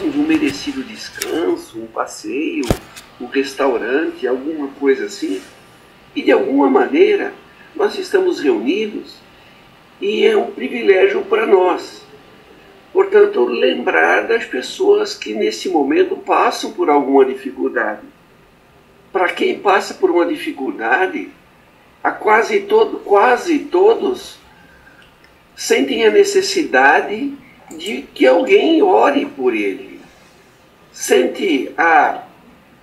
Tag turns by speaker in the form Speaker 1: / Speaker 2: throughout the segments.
Speaker 1: gozam de um merecido descanso, um passeio, um restaurante, alguma coisa assim, e de alguma maneira nós estamos reunidos e é um privilégio para nós. Portanto, lembrar das pessoas que nesse momento passam por alguma dificuldade. Para quem passa por uma dificuldade, quase todos sentem a necessidade de que alguém ore por ele. Sente a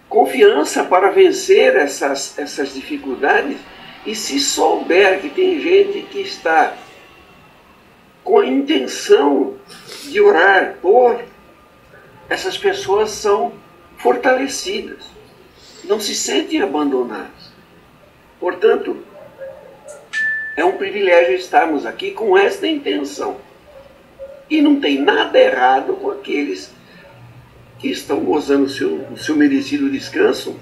Speaker 1: confiança para vencer essas dificuldades, e se souber que tem gente que está com a intenção de orar por, essas pessoas são fortalecidas, não se sentem abandonadas. Portanto, é um privilégio estarmos aqui com esta intenção. E não tem nada errado com aqueles que estão gozando o seu merecido descanso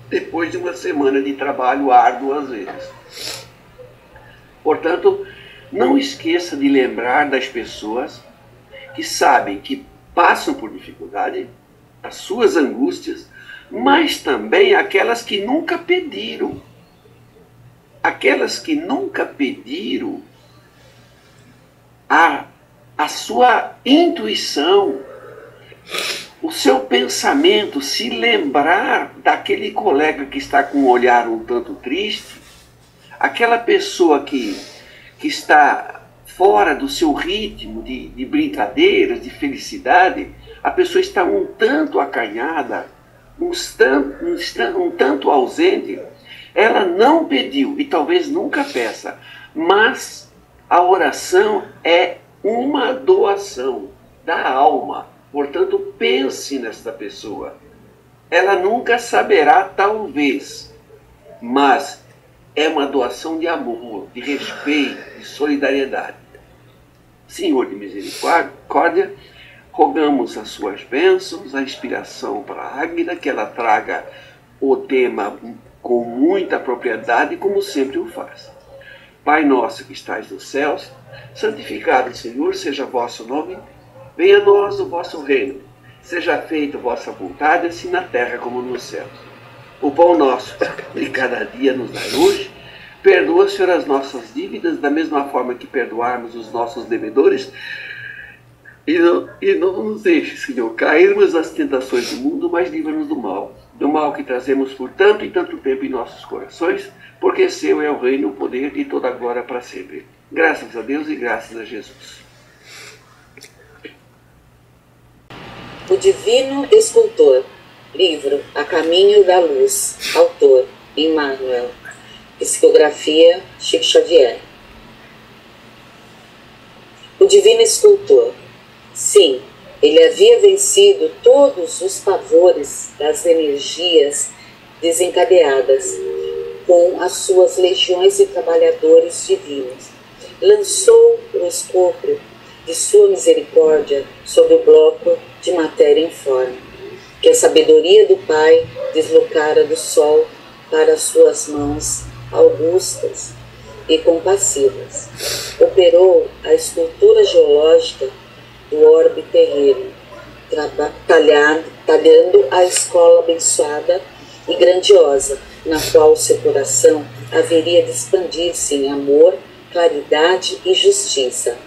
Speaker 1: depois de uma semana de trabalho árduo às vezes. Portanto, não esqueça de lembrar das pessoas que sabem que passam por dificuldade, as suas angústias, mas também aquelas que nunca pediram. Aquelas que nunca pediram, a sua intuição, o seu pensamento, se lembrar daquele colega que está com um olhar um tanto triste, aquela pessoa que está fora do seu ritmo de brincadeiras, de felicidade, a pessoa está um tanto acanhada, um tanto ausente. Ela não pediu e talvez nunca peça, mas a oração é uma doação da alma. Portanto, pense nesta pessoa. Ela nunca saberá, talvez, mas é uma doação de amor, de respeito, de solidariedade. Senhor de misericórdia, rogamos as suas bênçãos, a inspiração para a Águida, que ela traga o tema com muita propriedade, como sempre o faz. Pai nosso que estais nos céus, santificado, Senhor, seja vosso nome, venha a nós o vosso reino, seja feita a vossa vontade, assim na terra como nos céus. O pão nosso de cada dia nos dai hoje, perdoa, Senhor, as nossas dívidas, da mesma forma que perdoarmos os nossos devedores, e não nos deixe, Senhor, cairmos nas tentações do mundo, mas livra-nos do mal que trazemos por tanto e tanto tempo em nossos corações, porque seu é o reino, o poder e toda a glória para sempre. Graças a Deus e graças a Jesus.
Speaker 2: O Divino Escultor, livro A Caminho da Luz, autor Emmanuel, psicografia Chico Xavier. O Divino Escultor. Sim, ele havia vencido todos os pavores das energias desencadeadas com as suas legiões de trabalhadores divinos. Lançou o escopro de sua misericórdia sobre o bloco de matéria informe, que a sabedoria do Pai deslocara do sol para as suas mãos augustas e compassivas. Operou a escultura geológica do orbe terreno, talhando a escola abençoada e grandiosa, na qual seu coração haveria de expandir-se em amor, claridade e justiça.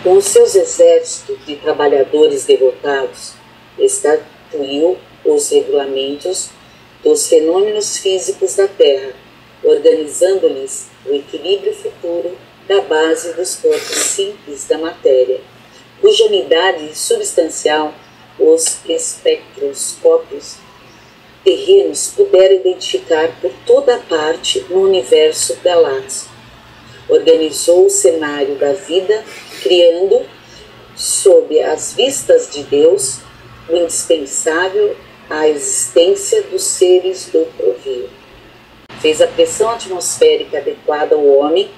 Speaker 2: Com os seus exércitos de trabalhadores devotados, estatuiu os regulamentos dos fenômenos físicos da Terra, organizando-lhes o equilíbrio futuro da base dos corpos simples da matéria, cuja unidade substancial os espectroscópios terrenos puderam identificar por toda a parte no universo galáctico. Organizou o cenário da vida, criando, sob as vistas de Deus, o indispensável à existência dos seres do provio. Fez a pressão atmosférica adequada ao homem,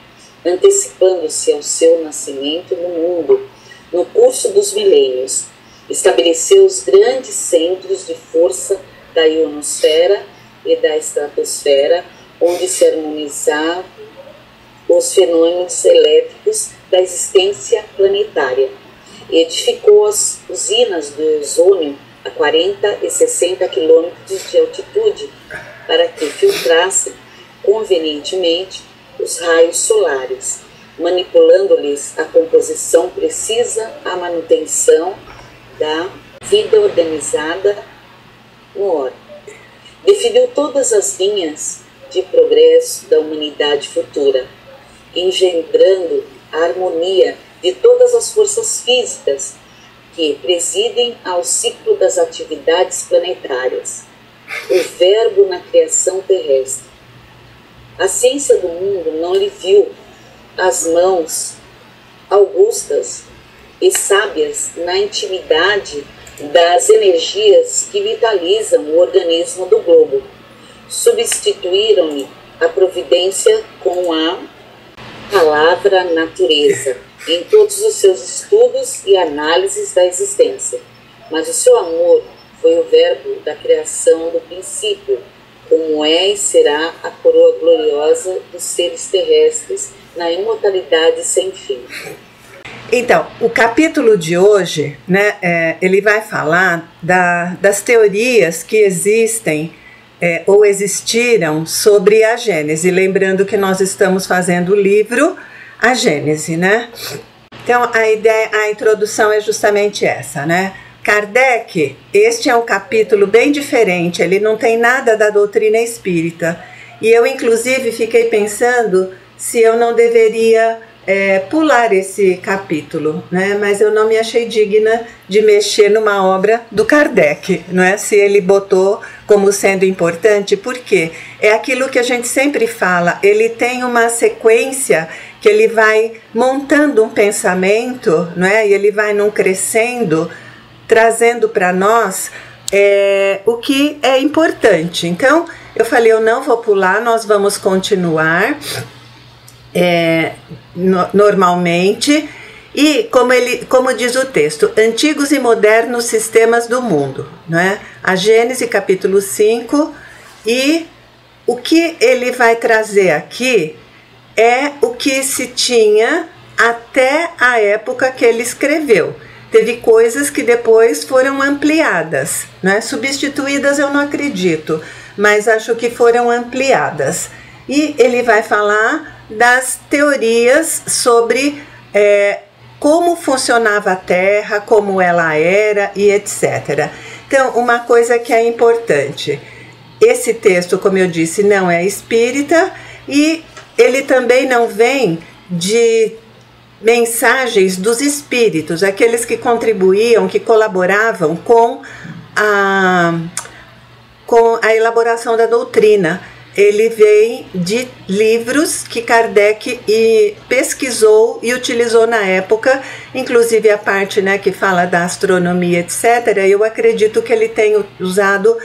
Speaker 2: antecipando-se ao seu nascimento no mundo, no curso dos milênios. Estabeleceu os grandes centros de força da ionosfera e da estratosfera, onde se harmonizavam os fenômenos elétricos da existência planetária. e edificou as usinas do ozônio a 40 e 60 quilômetros de altitude para que filtrassem convenientemente os raios solares, manipulando-lhes a composição precisa à manutenção da vida organizada no orbe. Definiu todas as linhas de progresso da humanidade futura, engendrando a harmonia de todas as forças físicas que presidem ao ciclo das atividades planetárias, o verbo na criação terrestre. A ciência do mundo não lhe viu as mãos augustas e sábias na intimidade das energias que vitalizam o organismo do globo. Substituíram-lhe a providência com a palavra natureza em todos os seus estudos e análises da existência. Mas o seu amor foi o verbo da criação do princípio, como é e será a coroa gloriosa dos seres terrestres na imortalidade sem fim.
Speaker 3: Então, o capítulo de hoje, né, ele vai falar das teorias que existem ou existiram sobre a Gênese. Lembrando que nós estamos fazendo o livro A Gênese, né? Então, a introdução é justamente essa, né? Kardec, este é um capítulo bem diferente, ele não tem nada da doutrina espírita. E eu, inclusive, fiquei pensando se eu não deveria pular esse capítulo, né? Mas eu não me achei digna de mexer numa obra do Kardec, não é? Se ele botou como sendo importante, porque é aquilo que a gente sempre fala, ele tem uma sequência que ele vai montando um pensamento, não é? E ele vai num crescendo, trazendo para nós o que é importante. Então, eu falei, eu não vou pular, nós vamos continuar normalmente. E como diz o texto, antigos e modernos sistemas do mundo, não é? A Gênese, capítulo 5, e o que ele vai trazer aqui é o que se tinha até a época que ele escreveu. Teve coisas que depois foram ampliadas, né? Substituídas eu não acredito, mas acho que foram ampliadas. E ele vai falar das teorias sobre como funcionava a Terra, como ela era e etc. Então, uma coisa que é importante, esse texto, como eu disse, não é espírita e ele também não vem de mensagens dos espíritos, aqueles que contribuíam, que colaboravam com a elaboração da doutrina. Ele vem de livros que Kardec pesquisou e utilizou na época, inclusive a parte, né, que fala da astronomia, etc. Eu acredito que ele tem usado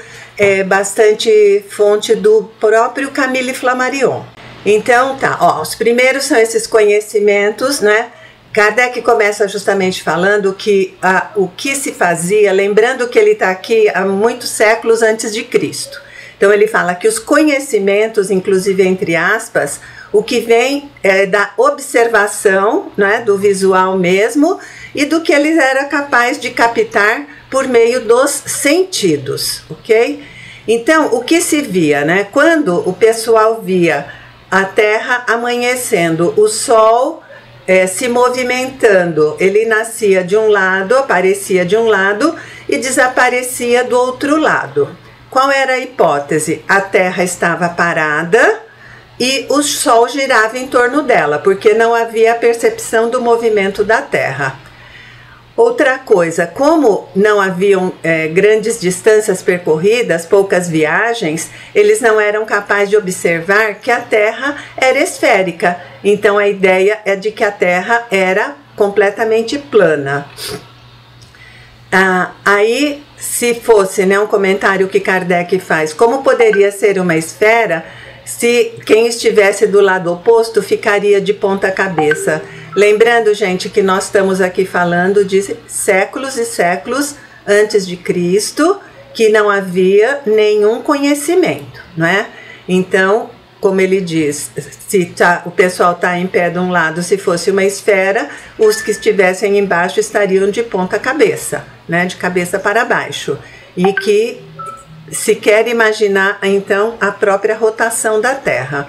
Speaker 3: bastante fonte do próprio Camille Flammarion. Então, tá, ó, os primeiros são esses conhecimentos, né? Kardec começa justamente falando que o que se fazia, lembrando que ele está aqui há muitos séculos antes de Cristo. Então ele fala que os conhecimentos, inclusive entre aspas, o que vem da observação, né, do visual mesmo, e do que ele era capaz de captar por meio dos sentidos, ok? Então, o que se via, né? Quando o pessoal via a Terra amanhecendo, o Sol se movimentando, ele nascia de um lado, aparecia de um lado e desaparecia do outro lado. Qual era a hipótese? A Terra estava parada e o Sol girava em torno dela, porque não havia a percepção do movimento da Terra. Outra coisa, como não haviam grandes distâncias percorridas, poucas viagens, eles não eram capazes de observar que a Terra era esférica. Então a ideia é de que a Terra era completamente plana. Aí, se fosse, né, um comentário que Kardec faz, como poderia ser uma esfera se quem estivesse do lado oposto ficaria de ponta cabeça? Lembrando, gente, que nós estamos aqui falando de séculos e séculos antes de Cristo, que não havia nenhum conhecimento, não é? Então, como ele diz, se o pessoal está em pé de um lado, se fosse uma esfera, os que estivessem embaixo estariam de ponta cabeça, né, de cabeça para baixo. E que se quer imaginar, então, a própria rotação da Terra.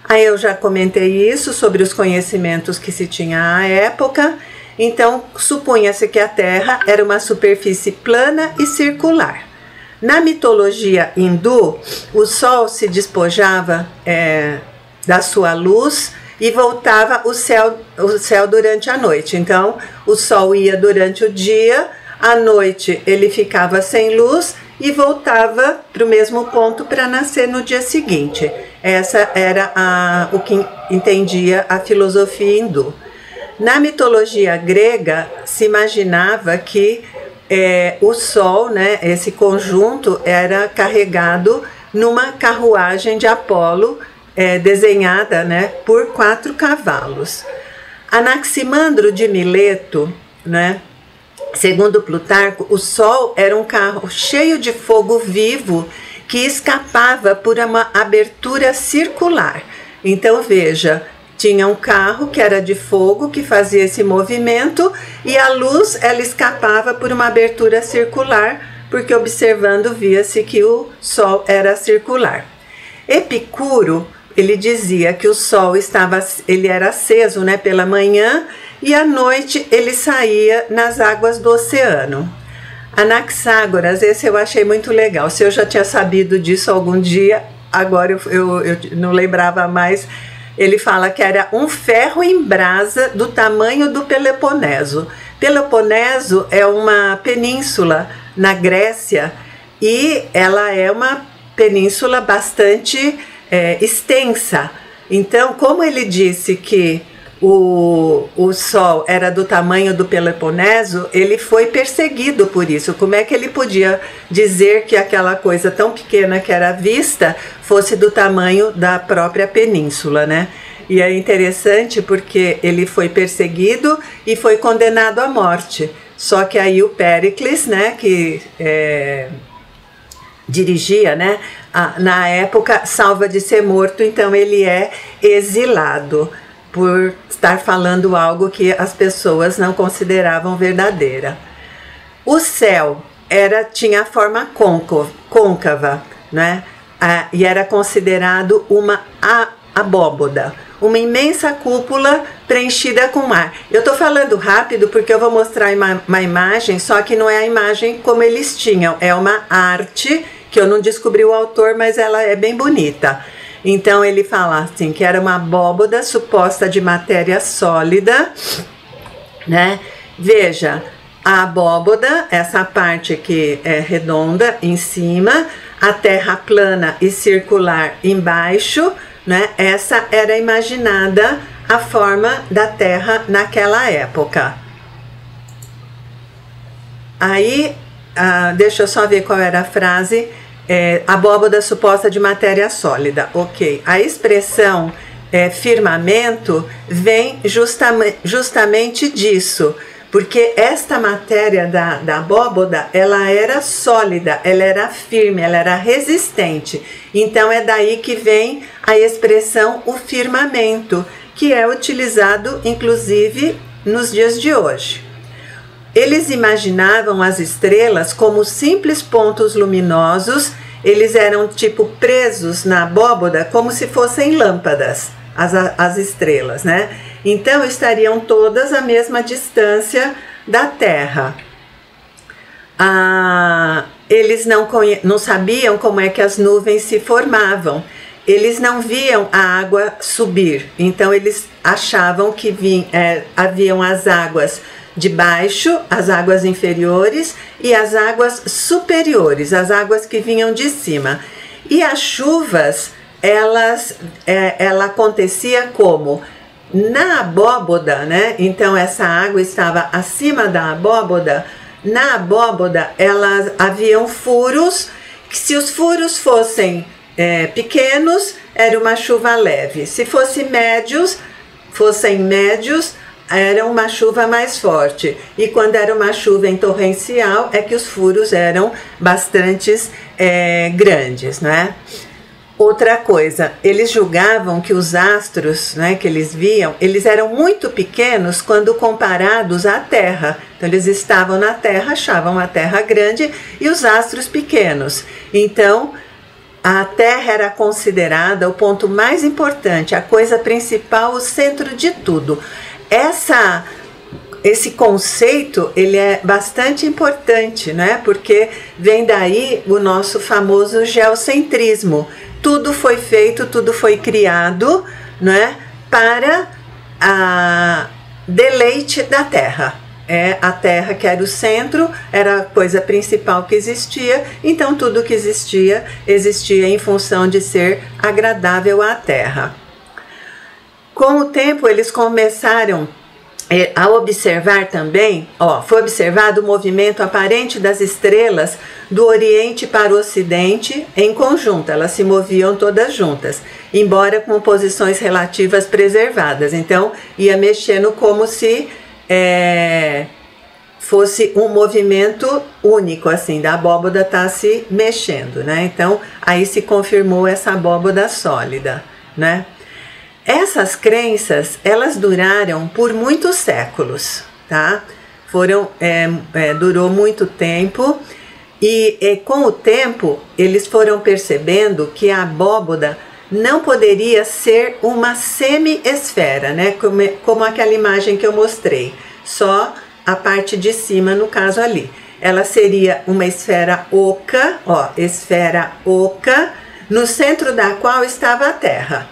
Speaker 3: Aí eu já comentei isso sobre os conhecimentos que se tinha à época. Então, supunha-se que a Terra era uma superfície plana e circular. Na mitologia hindu, o Sol se despojava da sua luz e voltava o céu durante a noite. Então, o Sol ia durante o dia, à noite ele ficava sem luz e voltava para o mesmo ponto para nascer no dia seguinte. Essa era o que entendia a filosofia hindu. Na mitologia grega, se imaginava que o Sol, né, esse conjunto, era carregado numa carruagem de Apolo, desenhada, né, por 4 cavalos. Anaximandro de Mileto, né, segundo Plutarco, o Sol era um carro cheio de fogo vivo que escapava por uma abertura circular. Então veja, tinha um carro que era de fogo, que fazia esse movimento, e a luz ela escapava por uma abertura circular, porque observando via-se que o Sol era circular. Epicuro, ele dizia que o Sol ele era aceso, né, pela manhã, e à noite ele saía nas águas do oceano. Anaxágoras, esse eu achei muito legal. Se eu já tinha sabido disso algum dia, agora eu não lembrava mais. Ele fala que era um ferro em brasa do tamanho do Peloponeso. Peloponeso é uma península na Grécia e ela é uma península bastante extensa. Então, como ele disse que o Sol era do tamanho do Peloponeso, ele foi perseguido por isso. Como é que ele podia dizer que aquela coisa tão pequena que era vista fosse do tamanho da própria península, né? E é interessante porque ele foi perseguido e foi condenado à morte. Só que aí o Péricles, né, que dirigia, né, na época, salva de ser morto, então ele é exilado por estar falando algo que as pessoas não consideravam verdadeira. O céu tinha a forma côncava, né? E era considerado uma abóboda, uma imensa cúpula preenchida com ar. Eu estou falando rápido porque eu vou mostrar uma imagem, só que não é a imagem como eles tinham, é uma arte que eu não descobri o autor, mas ela é bem bonita. Então ele fala assim, que era uma abóboda suposta de matéria sólida, né? Veja, a abóboda, essa parte que é redonda em cima, a terra plana e circular embaixo, né? Essa era imaginada a forma da terra naquela época. Aí, deixa eu só ver qual era a frase. Abóboda suposta de matéria sólida, ok. A expressão firmamento vem justamente disso, porque esta matéria da abóboda, ela era sólida, ela era firme, ela era resistente. Então é daí que vem a expressão o firmamento, que é utilizado inclusive nos dias de hoje. Eles imaginavam as estrelas como simples pontos luminosos, eles eram tipo presos na abóboda como se fossem lâmpadas, as estrelas, né? Então estariam todas à mesma distância da Terra. Eles não sabiam como é que as nuvens se formavam, eles não viam a água subir, então eles achavam que haviam as águas de baixo, as águas inferiores e as águas superiores, as águas que vinham de cima. E as chuvas, ela acontecia como? Na abóboda, né? Então essa água estava acima da abóboda. Na abóboda, haviam furos, que se os furos fossem pequenos, era uma chuva leve. Se fossem médios, era uma chuva mais forte, e quando era uma chuva em torrencial é que os furos eram bastante grandes, não é? Outra coisa, eles julgavam que os astros, né, que eles viam, eles eram muito pequenos quando comparados à Terra. Então eles estavam na Terra, achavam a Terra grande e os astros pequenos. Então a Terra era considerada o ponto mais importante, a coisa principal, o centro de tudo. Esse conceito, ele é bastante importante, né? Porque vem daí o nosso famoso geocentrismo. Tudo foi feito, tudo foi criado, né, para a deleite da Terra. A Terra que era o centro, era a coisa principal que existia, então tudo que existia em função de ser agradável à Terra. Com o tempo eles começaram a observar também, foi observado o movimento aparente das estrelas do Oriente para o Ocidente em conjunto, elas se moviam todas juntas, embora com posições relativas preservadas, então ia mexendo como se fosse um movimento único, assim, da abóboda tá se mexendo, né? Então aí se confirmou essa abóboda sólida, né? Essas crenças, elas duraram por muitos séculos, tá? Durou muito tempo e com o tempo eles foram percebendo que a abóboda não poderia ser uma semi-esfera, né? Como aquela imagem que eu mostrei, só a parte de cima no caso ali. Ela seria uma esfera oca, esfera oca, no centro da qual estava a Terra.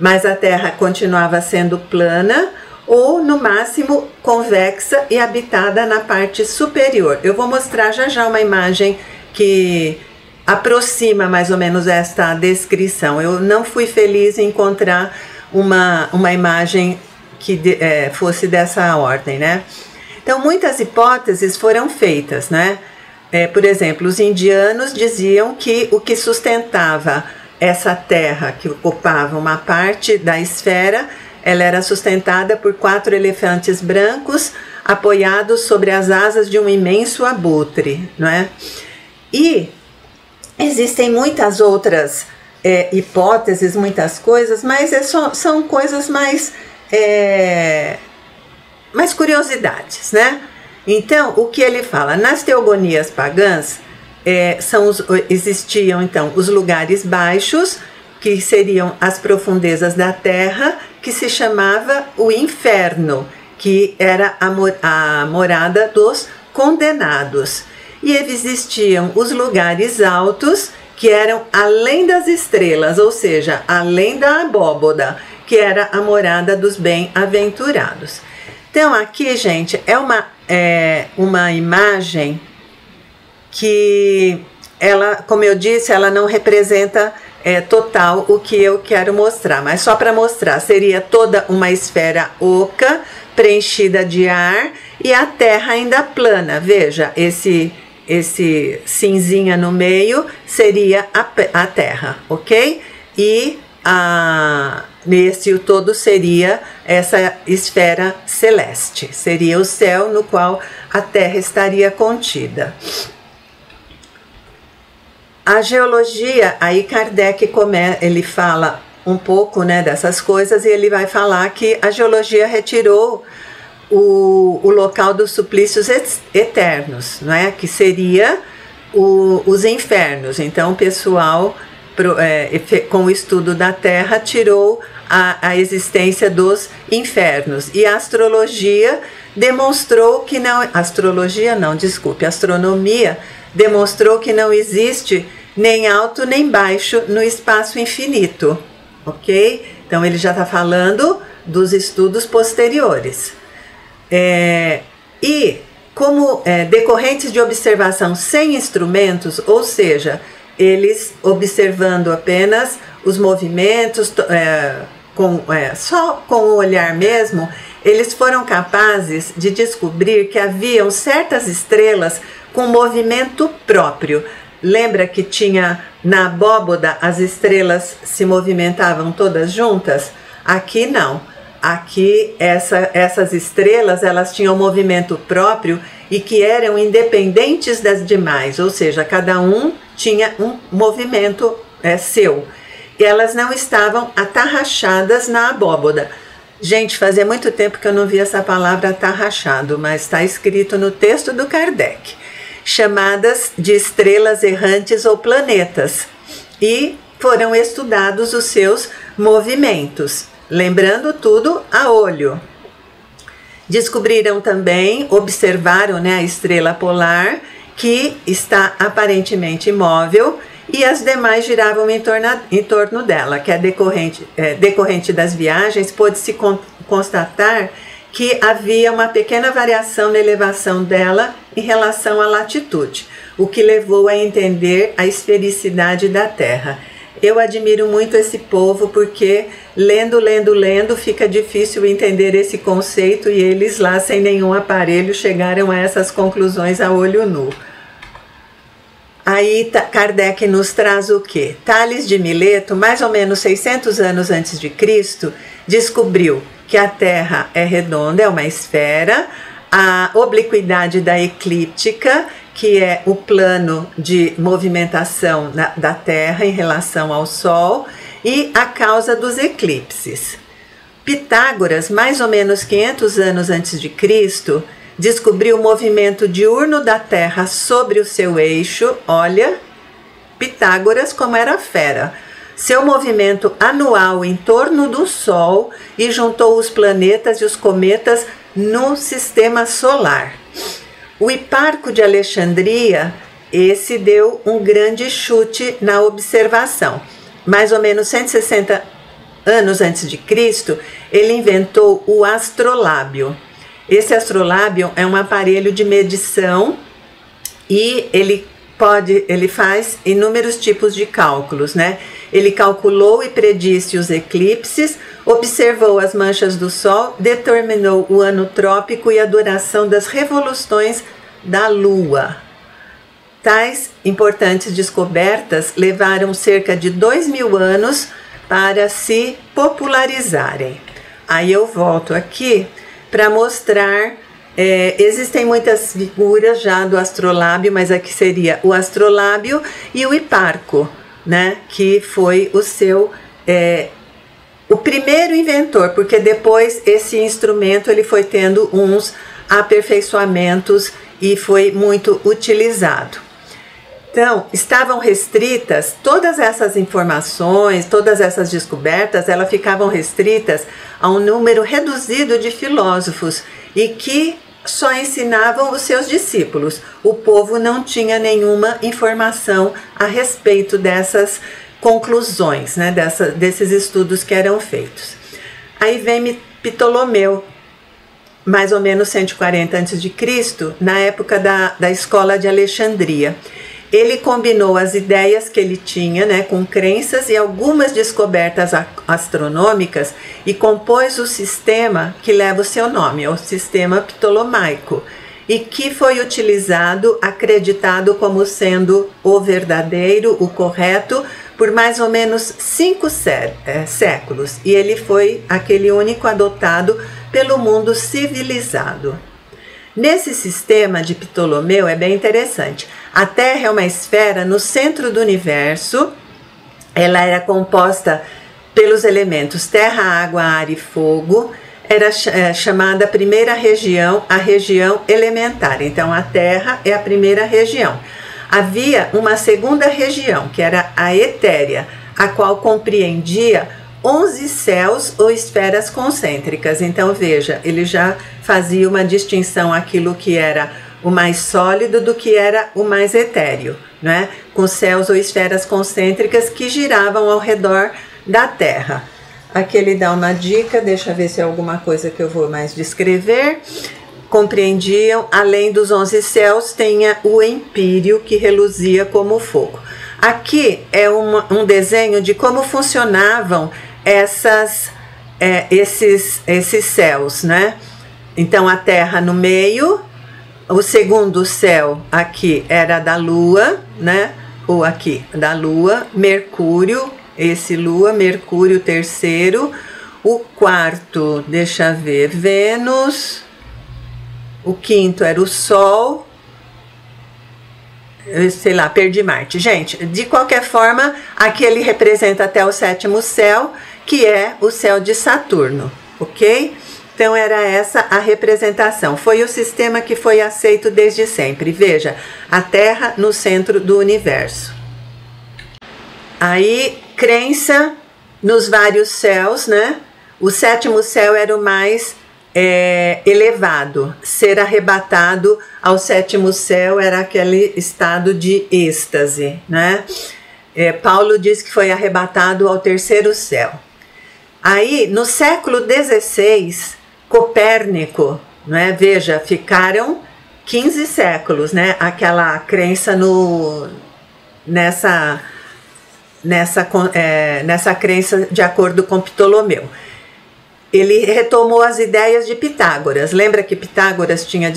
Speaker 3: Mas a Terra continuava sendo plana ou, no máximo, convexa e habitada na parte superior. Eu vou mostrar já uma imagem que aproxima mais ou menos esta descrição. Eu não fui feliz em encontrar uma imagem que fosse dessa ordem, né? Então, muitas hipóteses foram feitas, né? Por exemplo, os indianos diziam que o que sustentava essa Terra, que ocupava uma parte da esfera, ela era sustentada por 4 elefantes brancos apoiados sobre as asas de um imenso abutre, não é? E existem muitas outras hipóteses, muitas coisas, mas são coisas mais curiosidades, né? Então, o que ele fala? Nas teogonias pagãs, existiam então os lugares baixos, que seriam as profundezas da terra, que se chamava o inferno, que era a morada dos condenados. E existiam os lugares altos, que eram além das estrelas, ou seja, além da abóboda, que era a morada dos bem-aventurados. Então aqui, gente, uma imagem que ela, como eu disse, ela não representa total o que eu quero mostrar, mas só para mostrar, seria toda uma esfera oca, preenchida de ar, e a Terra ainda plana. Veja, esse cinzinha no meio seria a Terra, ok? E nesse todo seria essa esfera celeste, seria o céu no qual a Terra estaria contida. A geologia, aí Kardec ele fala um pouco, né, dessas coisas, e ele vai falar que a geologia retirou o local dos suplícios eternos, não é? Que seria os infernos. Então o pessoal, com o estudo da Terra, tirou a existência dos infernos. E a astrologia demonstrou que não... a astronomia demonstrou que não existe nem alto nem baixo no espaço infinito, ok? Então ele já está falando dos estudos posteriores. E como decorrentes de observação sem instrumentos, ou seja, eles observando apenas os movimentos, só com o olhar mesmo, eles foram capazes de descobrir que haviam certas estrelas com movimento próprio. Lembra que tinha na abóboda as estrelas se movimentavam todas juntas? Aqui não. Aqui essas estrelas, elas tinham movimento próprio e que eram independentes das demais, ou seja, cada um tinha um movimento seu. e elas não estavam atarrachadas na abóboda. Gente, fazia muito tempo que eu não via essa palavra atarrachado, mas está escrito no texto do Kardec. Chamadas de estrelas errantes ou planetas. E foram estudados os seus movimentos, lembrando tudo a olho. Descobriram também, observaram, né, a estrela polar, que está aparentemente imóvel, e as demais giravam em torno dela, que é decorrente das viagens, pôde-se constatar que havia uma pequena variação na elevação dela em relação à latitude, o que levou a entender a esfericidade da Terra. Eu admiro muito esse povo porque lendo, fica difícil entender esse conceito e eles lá sem nenhum aparelho chegaram a essas conclusões a olho nu. Aí Kardec nos traz o quê? Tales de Mileto, mais ou menos 600 anos antes de Cristo, descobriu que a Terra é redonda, é uma esfera, a obliquidade da eclíptica, que é o plano de movimentação da Terra em relação ao Sol, e a causa dos eclipses. Pitágoras, mais ou menos 500 anos antes de Cristo, descobriu o movimento diurno da Terra sobre o seu eixo. Olha, Pitágoras como era fera. Seu movimento anual em torno do Sol e juntou os planetas e os cometas no sistema solar. O Hiparco de Alexandria, esse deu um grande chute na observação. Mais ou menos 160 anos antes de Cristo, ele inventou o astrolábio. Esse astrolábio é um aparelho de medição e ele faz inúmeros tipos de cálculos, né? Ele calculou e predisse os eclipses, observou as manchas do Sol, determinou o ano trópico e a duração das revoluções da Lua. Tais importantes descobertas levaram cerca de 2000 anos para se popularizarem. Aí eu volto aqui para mostrar, existem muitas figuras já do astrolábio, mas aqui seria o astrolábio e o Hiparco, né, que foi o primeiro inventor, porque depois esse instrumento ele foi tendo uns aperfeiçoamentos e foi muito utilizado. Então, estavam restritas, todas essas informações, todas essas descobertas, elas ficavam restritas a um número reduzido de filósofos e que só ensinavam os seus discípulos. O povo não tinha nenhuma informação a respeito dessas conclusões, né, desses estudos que eram feitos. Aí vem Ptolomeu, mais ou menos 140 a.C., na época da escola de Alexandria. Ele combinou as ideias que ele tinha, né, com crenças e algumas descobertas astronômicas e compôs o sistema que leva o seu nome, o sistema ptolomaico, e que foi utilizado, acreditado como sendo o verdadeiro, o correto, por mais ou menos 5 séculos. E ele foi aquele único adotado pelo mundo civilizado. Nesse sistema de Ptolomeu é bem interessante. A Terra é uma esfera no centro do universo. Ela era composta pelos elementos terra, água, ar e fogo. Era chamada a primeira região, a região elementar. Então a Terra é a primeira região. Havia uma segunda região, que era a etérea, a qual compreendia 11 céus ou esferas concêntricas. Então veja, ele já fazia uma distinção aquilo que era o mais sólido do que era o mais etéreo, né? Com céus ou esferas concêntricas que giravam ao redor da Terra. Aqui ele dá uma dica, deixa eu ver se é alguma coisa que eu vou mais descrever. Compreendiam, além dos 11 céus, tinha o empíreo que reluzia como fogo. Aqui é um desenho de como funcionavam esses céus, né? Então a Terra no meio, o segundo céu aqui era da Lua, né? Ou aqui da Lua, Mercúrio, esse Lua, Mercúrio terceiro, o quarto, deixa eu ver, Vênus, o quinto era o Sol, sei lá, perdi Marte. Gente, de qualquer forma, aqui ele representa até o 7º céu, que é o céu de Saturno, ok? Então era essa a representação. Foi o sistema que foi aceito desde sempre. Veja, a Terra no centro do universo. Aí, crença nos vários céus, né? O 7º céu era o mais elevado. Ser arrebatado ao 7º céu era aquele estado de êxtase, né? Paulo diz que foi arrebatado ao 3º céu. Aí, no século XVI, Copérnico, né? Veja, ficaram 15 séculos, né? Aquela crença nessa crença de acordo com Ptolomeu. Ele retomou as ideias de Pitágoras. Lembra que Pitágoras tinha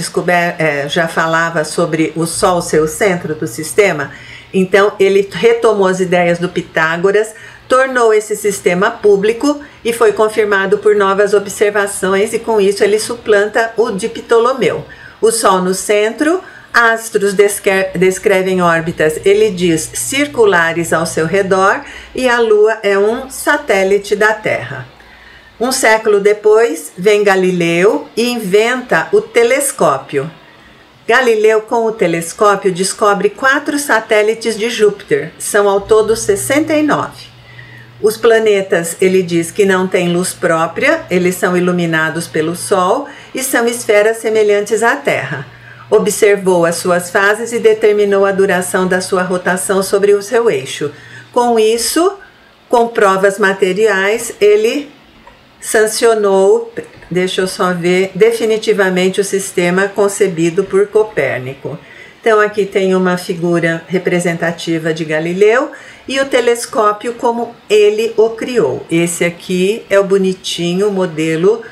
Speaker 3: já falava sobre o Sol ser o centro do sistema? Então, ele retomou as ideias do Pitágoras, tornou esse sistema público e foi confirmado por novas observações, e com isso ele suplanta o de Ptolomeu. O Sol no centro, astros descrevem órbitas, ele diz, circulares ao seu redor, e a Lua é um satélite da Terra. Um século depois, vem Galileu e inventa o telescópio. Galileu, com o telescópio, descobre 4 satélites de Júpiter, são ao todo 69. Os planetas, ele diz que não têm luz própria, eles são iluminados pelo Sol e são esferas semelhantes à Terra. Observou as suas fases e determinou a duração da sua rotação sobre o seu eixo. Com isso, com provas materiais, ele sancionou, deixa eu só ver, definitivamente o sistema concebido por Copérnico. Então aqui tem uma figura representativa de Galileu e o telescópio como ele o criou. Esse aqui é o bonitinho modelo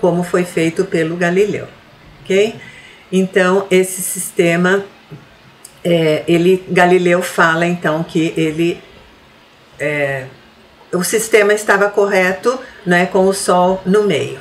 Speaker 3: como foi feito pelo Galileu, ok? Então esse sistema, Galileu fala então que o sistema estava correto, né, com o Sol no meio.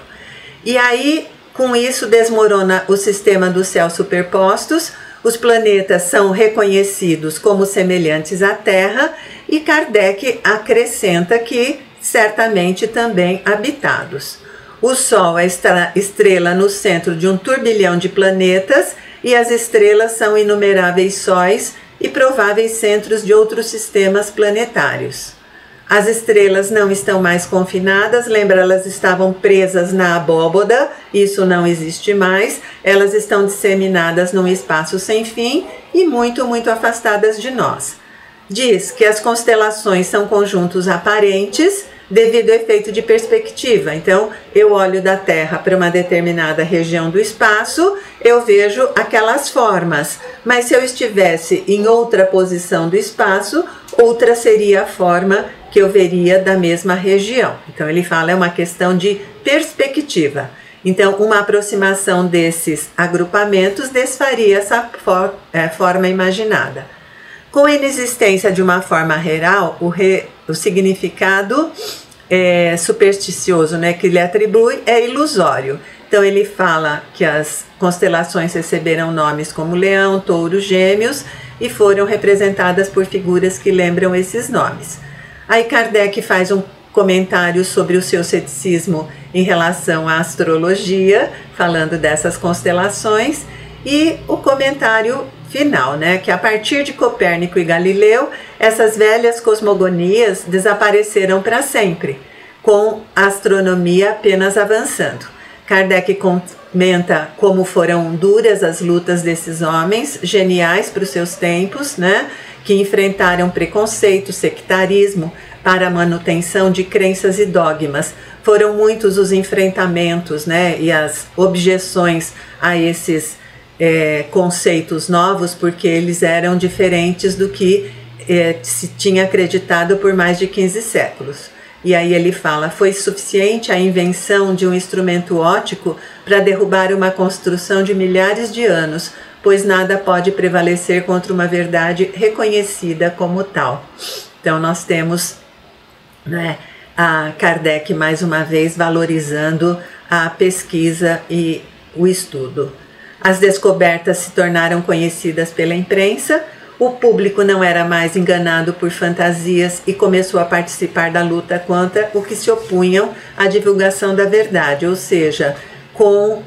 Speaker 3: E aí, com isso, desmorona o sistema dos céus superpostos, os planetas são reconhecidos como semelhantes à Terra, e Kardec acrescenta que certamente também habitados. O Sol é a estrela no centro de um turbilhão de planetas, e as estrelas são inumeráveis sóis e prováveis centros de outros sistemas planetários. As estrelas não estão mais confinadas, lembra, elas estavam presas na abóboda, isso não existe mais, elas estão disseminadas num espaço sem fim e muito, muito afastadas de nós. Diz que as constelações são conjuntos aparentes devido ao efeito de perspectiva. Então, eu olho da Terra para uma determinada região do espaço, eu vejo aquelas formas, mas se eu estivesse em outra posição do espaço, outra seria a forma que eu veria da mesma região. Então ele fala, é uma questão de perspectiva. Então uma aproximação desses agrupamentos desfaria essa forma imaginada. Com a inexistência de uma forma real, o significado supersticioso, né, que ele atribui é ilusório. Então ele fala que as constelações receberam nomes como Leão, Touro, Gêmeos e foram representadas por figuras que lembram esses nomes. Aí Kardec faz um comentário sobre o seu ceticismo em relação à astrologia, falando dessas constelações, e o comentário final, né, que a partir de Copérnico e Galileu, essas velhas cosmogonias desapareceram para sempre, com a astronomia apenas avançando. Kardec comenta como foram duras as lutas desses homens, geniais para os seus tempos, né, que enfrentaram preconceito, sectarismo, para a manutenção de crenças e dogmas. Foram muitos os enfrentamentos, né, e as objeções a esses conceitos novos, porque eles eram diferentes do que se tinha acreditado por mais de 15 séculos. E aí ele fala, foi suficiente a invenção de um instrumento óptico para derrubar uma construção de milhares de anos, pois nada pode prevalecer contra uma verdade reconhecida como tal. Então nós temos, né, a Kardec mais uma vez valorizando a pesquisa e o estudo. As descobertas se tornaram conhecidas pela imprensa, o público não era mais enganado por fantasias e começou a participar da luta contra o que se opunham à divulgação da verdade, ou seja, com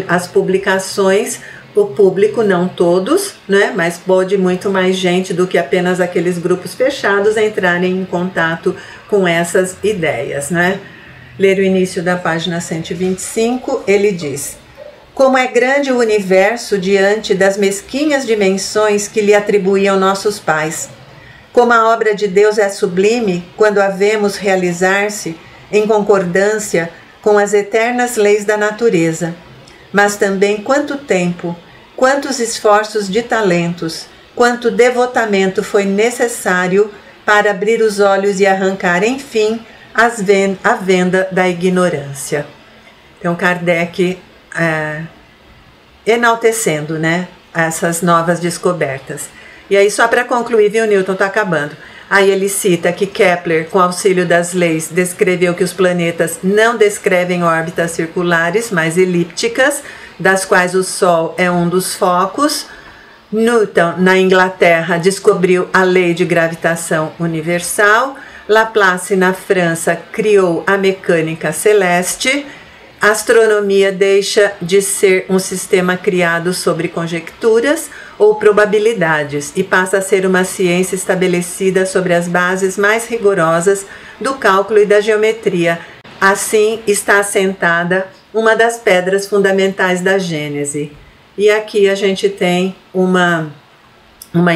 Speaker 3: as publicações, o público, não todos, né, mas pode muito mais gente do que apenas aqueles grupos fechados entrarem em contato com essas ideias, né? Ler o início da página 125, ele diz: como é grande o universo diante das mesquinhas dimensões que lhe atribuíam nossos pais. Como a obra de Deus é sublime quando a vemos realizar-se em concordância com as eternas leis da natureza. Mas também quanto tempo, quantos esforços de talentos, quanto devotamento foi necessário para abrir os olhos e arrancar, enfim, a venda da ignorância. Então, Kardec enaltecendo, né, essas novas descobertas. E aí, só para concluir, viu, Newton, está acabando. Aí ele cita que Kepler, com auxílio das leis, descreveu que os planetas não descrevem órbitas circulares, mas elípticas, das quais o Sol é um dos focos. Newton, na Inglaterra, descobriu a lei de gravitação universal. Laplace, na França, criou a mecânica celeste. A astronomia deixa de ser um sistema criado sobre conjecturas ou probabilidades e passa a ser uma ciência estabelecida sobre as bases mais rigorosas do cálculo e da geometria. Assim está assentada uma das pedras fundamentais da Gênese. E aqui a gente tem uma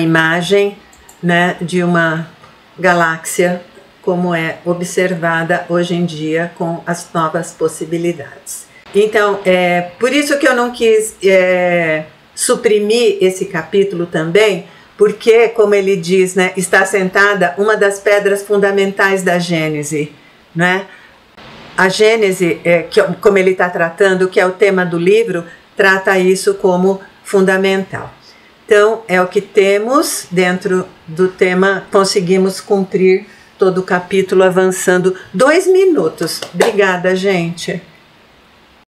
Speaker 3: imagem, né, de uma galáxia como é observada hoje em dia com as novas possibilidades. Então, por isso que eu não quis suprimir esse capítulo também, porque, como ele diz, né, está assentada uma das pedras fundamentais da Gênese, né? A Gênese, como ele está tratando, que é o tema do livro, trata isso como fundamental. Então, é o que temos dentro do tema, conseguimos cumprir todo o capítulo avançando 2 minutos. Obrigada, gente.